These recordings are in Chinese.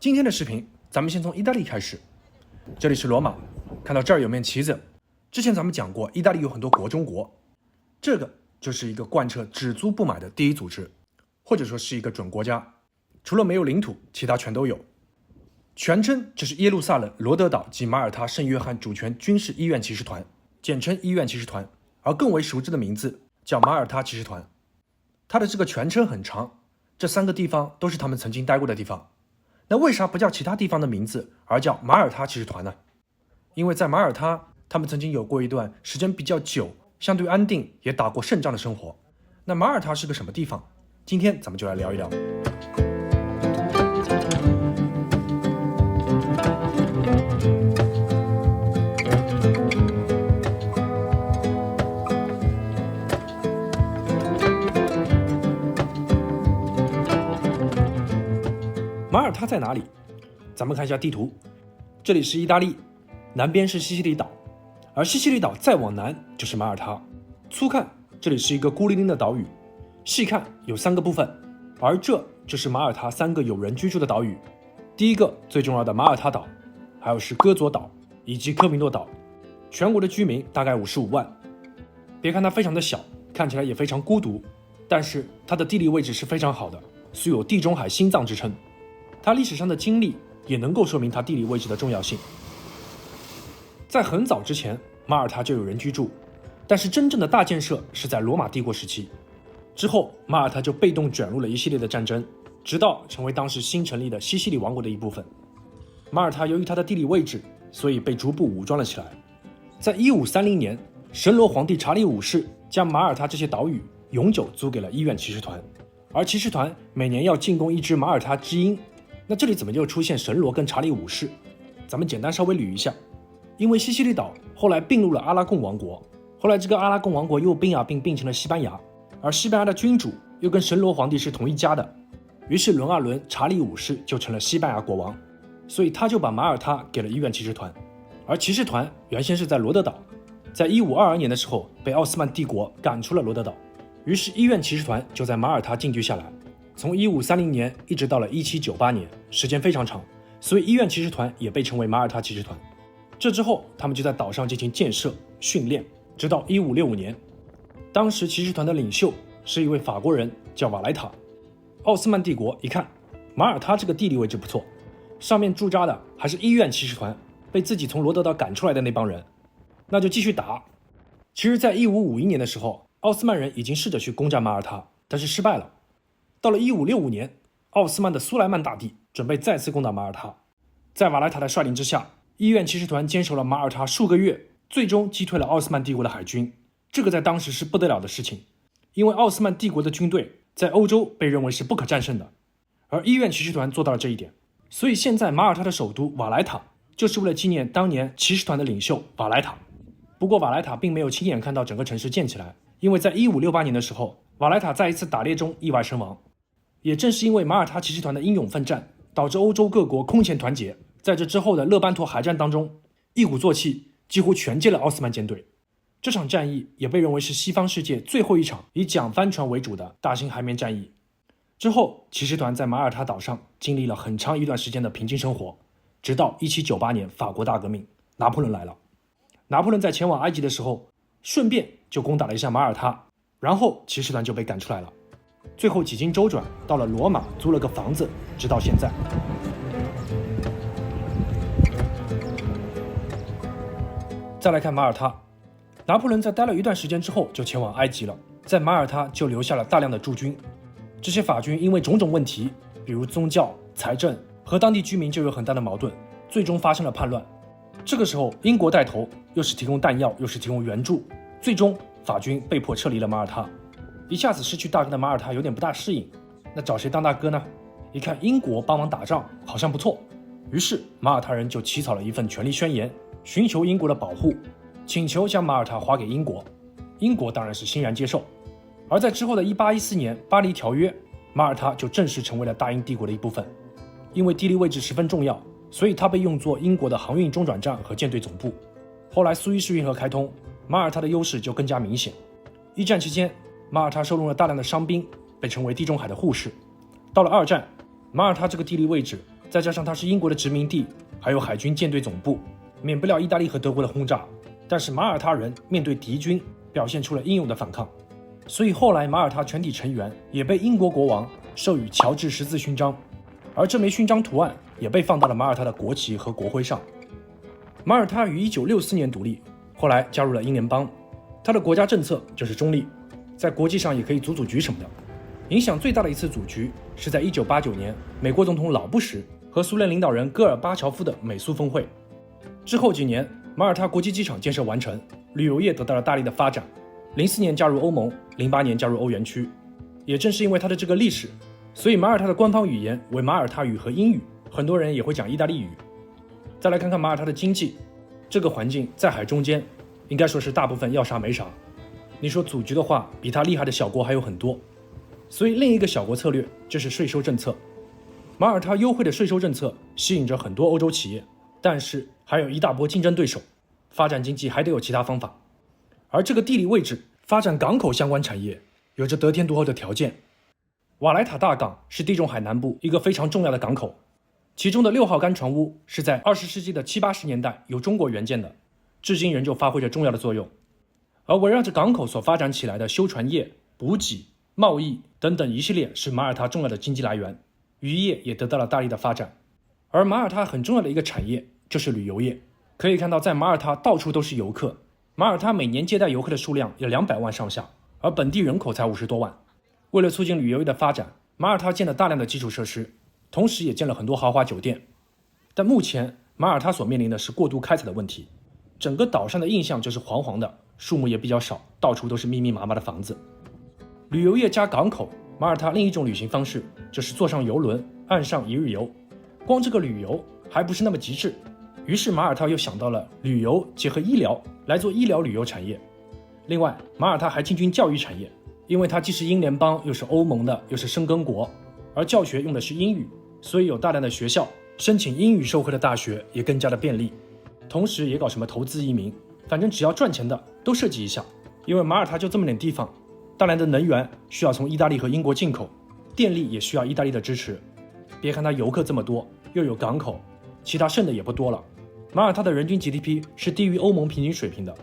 今天的视频，咱们先从意大利开始。这里是罗马，看到这儿有面旗子。之前咱们讲过，意大利有很多国中国，这个就是一个贯彻只租不买的第一组织，或者说是一个准国家，除了没有领土，其他全都有。全称就是耶路撒冷、罗德岛及马耳他圣约翰主权军事医院骑士团，简称医院骑士团，而更为熟知的名字叫马耳他骑士团。它的这个全称很长，这3个地方都是他们曾经待过的地方。那为啥不叫其他地方的名字，而叫马耳他骑士团呢？因为在马耳他，他们曾经有过一段时间比较久、相对安定，也打过胜仗的生活。那马耳他是个什么地方？今天咱们就来聊一聊。马耳他在哪里？咱们看一下地图，这里是意大利，南边是西西里岛，而西西里岛再往南就是马耳他。粗看，这里是一个孤零零的岛屿，细看有3个部分，而这就是马耳他3个有人居住的岛屿。第一个最重要的马耳他岛，还有是戈佐岛以及科米诺岛，全国的居民大概55万。别看它非常的小，看起来也非常孤独，但是它的地理位置是非常好的，素有地中海心脏之称。它历史上的经历也能够说明它地理位置的重要性。在很早之前，马耳他就有人居住，但是真正的大建设是在罗马帝国时期。之后，马耳他就被动卷入了一系列的战争，直到成为当时新成立的西西里王国的一部分。马耳他由于它的地理位置，所以被逐步武装了起来。在1530年，神罗皇帝查理5世将马耳他这些岛屿永久租给了医院骑士团，而骑士团每年要进贡1只马耳他之鹰。那这里怎么就出现神罗跟查理5世？咱们简单稍微捋一下。因为西西里岛后来并入了阿拉贡王国，后来这个阿拉贡王国又并成了西班牙，而西班牙的君主又跟神罗皇帝是同一家的，于是轮啊轮，查理5世就成了西班牙国王，所以他就把马耳他给了医院骑士团。而骑士团原先是在罗德岛，在1522年的时候被奥斯曼帝国赶出了罗德岛，于是医院骑士团就在马耳他定居下来。从1530年一直到了1798年，时间非常长，所以医院骑士团也被称为马耳他骑士团。这之后，他们就在岛上进行建设、训练，直到1565年。当时骑士团的领袖是一位法国人，叫瓦莱塔。奥斯曼帝国一看，马耳他这个地理位置不错，上面驻扎的还是医院骑士团，被自己从罗德岛赶出来的那帮人，那就继续打。其实，在1551年的时候，奥斯曼人已经试着去攻占马耳他，但是失败了。到了1565年，奥斯曼的苏莱曼大帝准备再次攻打马耳他，在瓦莱塔的率领之下，医院骑士团坚守了马耳他数个月，最终击退了奥斯曼帝国的海军。这个在当时是不得了的事情，因为奥斯曼帝国的军队在欧洲被认为是不可战胜的，而医院骑士团做到了这一点。所以现在马耳他的首都瓦莱塔就是为了纪念当年骑士团的领袖瓦莱塔。不过瓦莱塔并没有亲眼看到整个城市建起来，因为在1568年的时候，瓦莱塔在一次打猎中意外身亡。也正是因为马耳他骑士团的英勇奋战，导致欧洲各国空前团结，在这之后的勒班托海战当中，一鼓作气几乎全歼了奥斯曼舰队。这场战役也被认为是西方世界最后一场以桨帆船为主的大型海面战役。之后，骑士团在马耳他岛上经历了很长一段时间的平静生活，直到1798年法国大革命，拿破仑来了。拿破仑在前往埃及的时候，顺便就攻打了一下马耳他，然后骑士团就被赶出来了。最后几经周转，到了罗马租了个房子，直到现在。再来看马耳他，拿破仑在待了一段时间之后就前往埃及了，在马耳他就留下了大量的驻军。这些法军因为种种问题，比如宗教、财政和当地居民就有很大的矛盾，最终发生了叛乱。这个时候英国带头，又是提供弹药又是提供援助，最终法军被迫撤离了马耳他。一下子失去大哥的马耳他有点不大适应，那找谁当大哥呢？一看英国帮忙打仗好像不错，于是马耳他人就起草了一份权利宣言，寻求英国的保护，请求将马耳他划给英国。英国当然是欣然接受。而在之后的1814年巴黎条约，马耳他就正式成为了大英帝国的一部分。因为地理位置十分重要，所以它被用作英国的航运中转站和舰队总部。后来苏伊士运河开通，马耳他的优势就更加明显。一战期间，马耳他收容了大量的伤兵，被称为地中海的护士。到了2战，马耳他这个地理位置再加上它是英国的殖民地，还有海军舰队总部，免不了意大利和德国的轰炸。但是马耳他人面对敌军表现出了英勇的反抗，所以后来马耳他全体成员也被英国国王授予乔治十字勋章，而这枚勋章图案也被放到了马耳他的国旗和国徽上。马耳他于1964年独立，后来加入了英联邦，它的国家政策就是中立，在国际上也可以组局什么的。影响最大的一次组局是在1989年美国总统老布什和苏联领导人戈尔巴乔夫的美苏峰会。之后几年，马耳他国际机场建设完成，旅游业得到了大力的发展。04年加入欧盟，08年加入欧元区。也正是因为它的这个历史，所以马耳他的官方语言为马耳他语和英语，很多人也会讲意大利语。再来看看马耳他的经济，这个环境在海中间，应该说是大部分要啥没啥。你说组局的话，比它厉害的小国还有很多。所以另一个小国策略就是税收政策。马耳他优惠的税收政策吸引着很多欧洲企业，但是还有一大波竞争对手，发展经济还得有其他方法。而这个地理位置发展港口相关产业有着得天独厚的条件。瓦莱塔大港是地中海南部一个非常重要的港口，其中的6号干船坞是在20世纪的70、80年代由中国援建的，至今仍旧发挥着重要的作用。而围绕着港口所发展起来的修船业、补给、贸易等等一系列是马耳他重要的经济来源，渔业也得到了大力的发展。而马耳他很重要的一个产业就是旅游业，可以看到在马耳他到处都是游客，马耳他每年接待游客的数量有200万上下，而本地人口才50多万。为了促进旅游业的发展，马耳他建了大量的基础设施，同时也建了很多豪华酒店。但目前马耳他所面临的是过度开采的问题，整个岛上的印象就是黄黄的，树木也比较少，到处都是密密麻麻的房子。旅游业加港口，马耳他另一种旅行方式就是坐上游轮，岸上一日游。光这个旅游还不是那么极致，于是马耳他又想到了旅游结合医疗来做医疗旅游产业。另外，马耳他还进军教育产业，因为它既是英联邦又是欧盟的又是申根国，而教学用的是英语，所以有大量的学校，申请英语授课的大学也更加的便利。同时也搞什么投资移民，反正只要赚钱的都涉及一下。因为马耳他就这么点地方，大量的能源需要从意大利和英国进口，电力也需要意大利的支持。别看它游客这么多，又有港口，其他剩的也不多了。马耳他的人均 GDP 是低于欧盟平均水平的，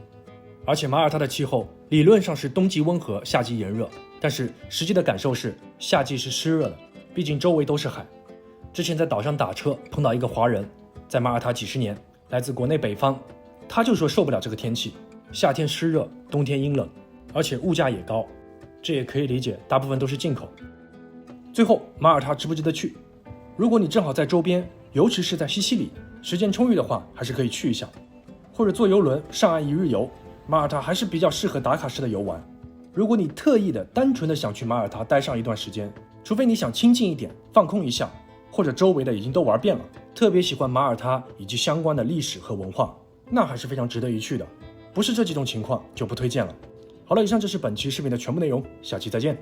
而且马耳他的气候理论上是冬季温和，夏季炎热，但是实际的感受是夏季是湿热的，毕竟周围都是海。之前在岛上打车碰到一个华人，在马耳他几十年，来自国内北方，他就说受不了这个天气，夏天湿热，冬天阴冷，而且物价也高，这也可以理解，大部分都是进口。最后，马耳他值不值得去？如果你正好在周边，尤其是在西西里，时间充裕的话，还是可以去一下，或者坐游轮上岸一日游。马耳他还是比较适合打卡式的游玩。如果你特意的、单纯的想去马耳他待上一段时间，除非你想亲近一点、放空一下，或者周围的已经都玩遍了，特别喜欢马耳他以及相关的历史和文化，那还是非常值得一去的。不是这几种情况就不推荐了。好了，以上就是本期视频的全部内容，下期再见。